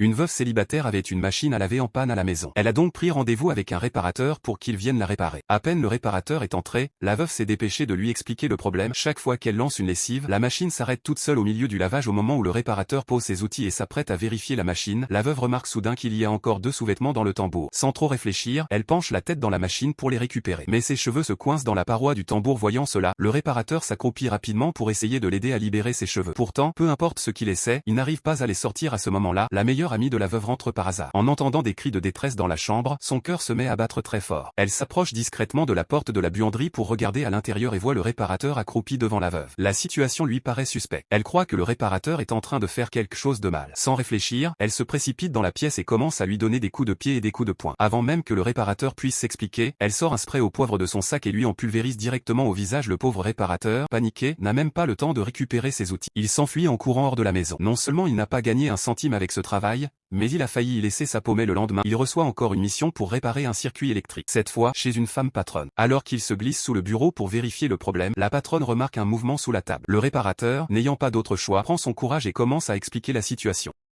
Une veuve célibataire avait une machine à laver en panne à la maison. Elle a donc pris rendez-vous avec un réparateur pour qu'il vienne la réparer. À peine le réparateur est entré, la veuve s'est dépêchée de lui expliquer le problème. Chaque fois qu'elle lance une lessive, la machine s'arrête toute seule au milieu du lavage. Au moment où le réparateur pose ses outils et s'apprête à vérifier la machine, la veuve remarque soudain qu'il y a encore 2 sous-vêtements dans le tambour. Sans trop réfléchir, elle penche la tête dans la machine pour les récupérer. Mais ses cheveux se coincent dans la paroi du tambour. Voyant cela, le réparateur s'accroupit rapidement pour essayer de l'aider à libérer ses cheveux. Pourtant, peu importe ce qu'il essaie, il n'arrive pas à les sortir. À ce moment-là, la meilleure amie de la veuve rentre par hasard. En entendant des cris de détresse dans la chambre, son cœur se met à battre très fort. Elle s'approche discrètement de la porte de la buanderie pour regarder à l'intérieur et voit le réparateur accroupi devant la veuve. La situation lui paraît suspecte. Elle croit que le réparateur est en train de faire quelque chose de mal. Sans réfléchir, elle se précipite dans la pièce et commence à lui donner des coups de pied et des coups de poing. Avant même que le réparateur puisse s'expliquer, elle sort un spray au poivre de son sac et lui en pulvérise directement au visage. Le pauvre réparateur, paniqué, n'a même pas le temps de récupérer ses outils. Il s'enfuit en courant hors de la maison. Non seulement il n'a pas gagné un centime avec ce travail, mais il a failli y laisser sa paumée. Le lendemain, il reçoit encore une mission pour réparer un circuit électrique. Cette fois, chez une femme patronne. Alors qu'il se glisse sous le bureau pour vérifier le problème, la patronne remarque un mouvement sous la table. Le réparateur, n'ayant pas d'autre choix, prend son courage et commence à expliquer la situation.